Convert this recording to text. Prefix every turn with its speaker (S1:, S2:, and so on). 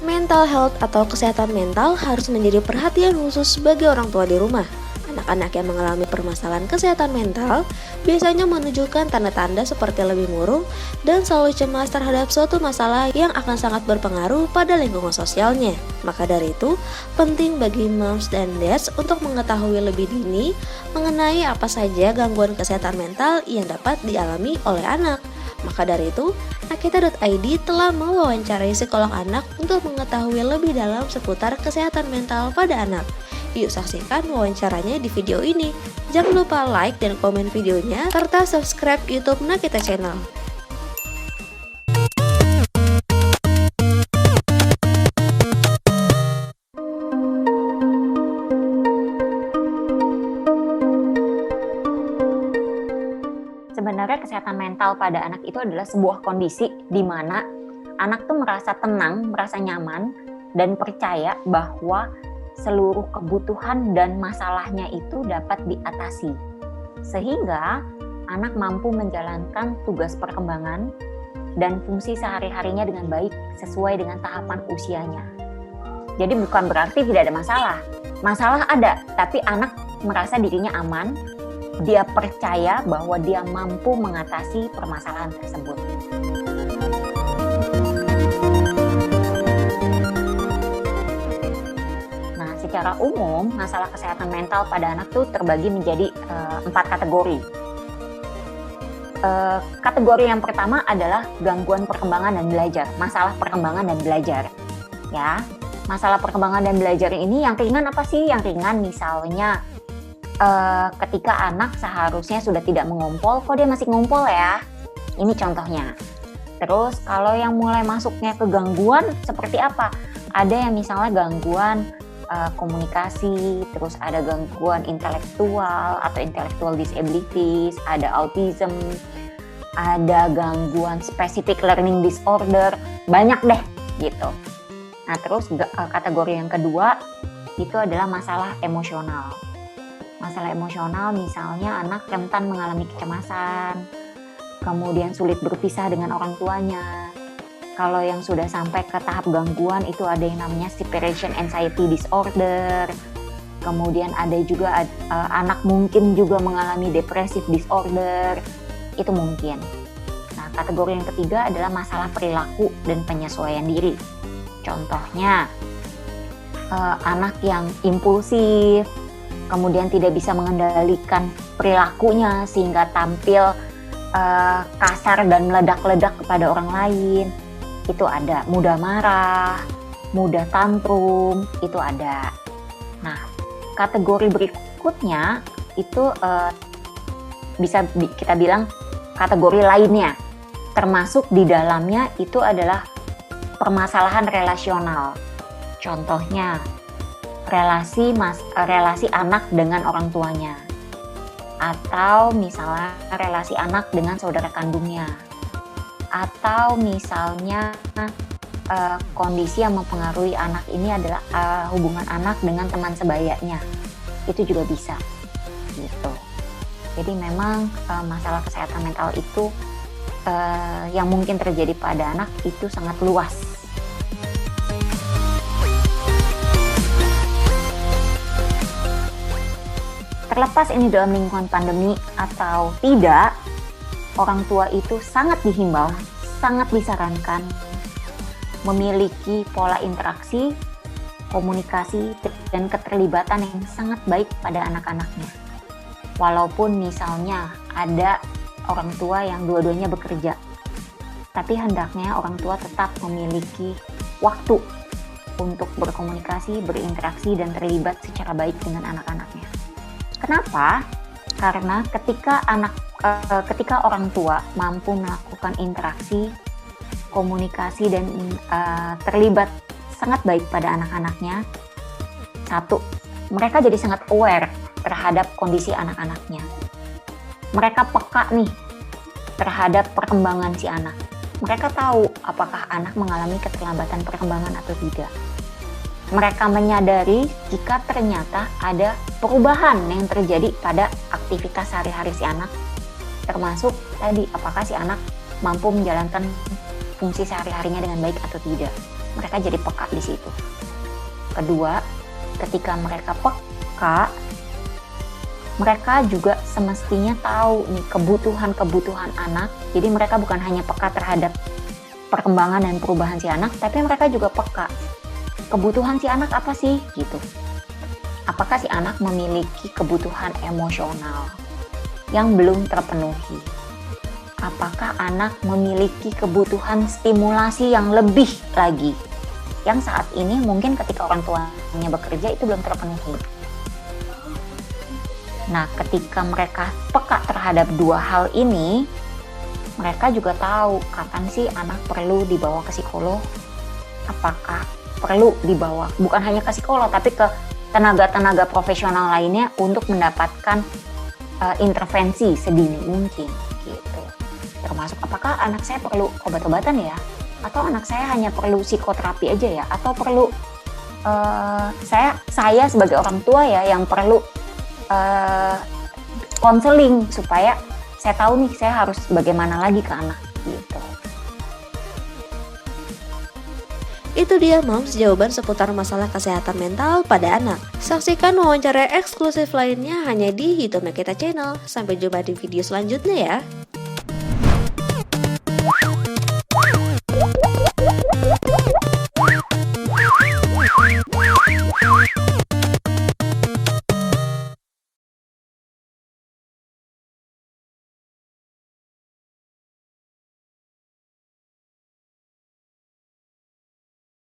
S1: Mental health atau kesehatan mental harus menjadi perhatian khusus bagi orang tua di rumah. Anak-anak yang mengalami permasalahan kesehatan mental biasanya menunjukkan tanda-tanda seperti lebih murung dan selalu cemas terhadap suatu masalah yang akan sangat berpengaruh pada lingkungan sosialnya. Maka dari itu, penting bagi moms dan dads untuk mengetahui lebih dini mengenai apa saja gangguan kesehatan mental yang dapat dialami oleh anak. Maka dari itu, Akita.id telah mewawancarai psikolog anak untuk mengetahui lebih dalam seputar kesehatan mental pada anak. Yuk saksikan wawancaranya di video ini. Jangan lupa like dan komen videonya, serta subscribe YouTube Nakita Channel.
S2: Sebenarnya kesehatan mental pada anak itu adalah sebuah kondisi di mana anak tuh merasa tenang, merasa nyaman, dan percaya bahwa seluruh kebutuhan dan masalahnya itu dapat diatasi. Sehingga anak mampu menjalankan tugas perkembangan dan fungsi sehari-harinya dengan baik sesuai dengan tahapan usianya. Jadi bukan berarti tidak ada masalah. Masalah ada, tapi anak merasa dirinya aman. Dia percaya bahwa dia mampu mengatasi permasalahan tersebut. Nah, secara umum, masalah kesehatan mental pada anak itu terbagi menjadi 4 kategori. Kategori yang pertama adalah gangguan perkembangan dan belajar, masalah perkembangan dan belajar. Ya, masalah perkembangan dan belajar ini yang ringan apa sih? Yang ringan misalnya ketika anak seharusnya sudah tidak mengompol, kok dia masih ngompol ya? Ini contohnya. Terus kalau yang mulai masuknya ke gangguan seperti apa? Ada yang misalnya gangguan komunikasi, terus ada gangguan intelektual atau intellectual disabilities, ada autism, ada gangguan specific learning disorder, banyak deh gitu. Nah terus kategori yang kedua itu adalah masalah emosional. Masalah emosional misalnya anak rentan mengalami kecemasan, kemudian sulit berpisah dengan orang tuanya. Kalau yang sudah sampai ke tahap gangguan itu ada yang namanya separation anxiety disorder. Kemudian ada juga anak mungkin juga mengalami depressive disorder. Itu mungkin. Nah, kategori yang ketiga adalah masalah perilaku dan penyesuaian diri. Contohnya anak yang impulsif, kemudian tidak bisa mengendalikan perilakunya sehingga tampil kasar dan meledak-ledak kepada orang lain. Itu ada. Mudah marah, mudah tantrum, itu ada. Nah, kategori berikutnya itu bisa kita bilang kategori lainnya. Termasuk di dalamnya itu adalah permasalahan relasional. Contohnya relasi anak dengan orang tuanya, atau misalnya relasi anak dengan saudara kandungnya, atau misalnya kondisi yang mempengaruhi anak ini adalah hubungan anak dengan teman sebayanya, itu juga bisa gitu. Jadi memang masalah kesehatan mental itu yang mungkin terjadi pada anak itu sangat luas. Terlepas ini dalam lingkungan pandemi atau tidak, orang tua itu sangat dihimbau, sangat disarankan memiliki pola interaksi, komunikasi, dan keterlibatan yang sangat baik pada anak-anaknya. Walaupun misalnya ada orang tua yang dua-duanya bekerja, tapi hendaknya orang tua tetap memiliki waktu untuk berkomunikasi, berinteraksi, dan terlibat secara baik dengan anak-anaknya. Kenapa? Karena ketika orang tua mampu melakukan interaksi, komunikasi, dan terlibat sangat baik pada anak-anaknya, satu, mereka jadi sangat aware terhadap kondisi anak-anaknya. Mereka peka nih terhadap perkembangan si anak. Mereka tahu apakah anak mengalami keterlambatan perkembangan atau tidak. Mereka menyadari jika ternyata ada perubahan yang terjadi pada aktivitas sehari-hari si anak, termasuk tadi apakah si anak mampu menjalankan fungsi sehari-harinya dengan baik atau tidak. mereka jadi peka di situ. Kedua, ketika mereka peka, mereka juga semestinya tahu nih kebutuhan-kebutuhan anak. Jadi mereka bukan hanya peka terhadap perkembangan dan perubahan si anak, tapi mereka juga peka kebutuhan si anak apa sih gitu. Apakah si anak memiliki kebutuhan emosional yang belum terpenuhi? Apakah anak memiliki kebutuhan stimulasi yang lebih lagi, yang saat ini mungkin ketika orang tuanya bekerja itu belum terpenuhi. Nah, ketika mereka peka terhadap dua hal ini, mereka juga tahu kapan sih anak perlu dibawa ke psikolog, apakah perlu dibawa bukan hanya ke psikolog tapi ke tenaga-tenaga profesional lainnya untuk mendapatkan intervensi sedini mungkin gitu. Termasuk apakah anak saya perlu obat-obatan ya, atau anak saya hanya perlu psikoterapi aja ya, atau perlu saya sebagai orang tua ya yang perlu konseling supaya saya tahu nih saya harus bagaimana lagi ke anak gitu.
S1: Itu dia Moms, jawaban seputar masalah kesehatan mental pada anak. Saksikan wawancara eksklusif lainnya hanya di YouTube Kita Channel. Sampai jumpa di video selanjutnya ya.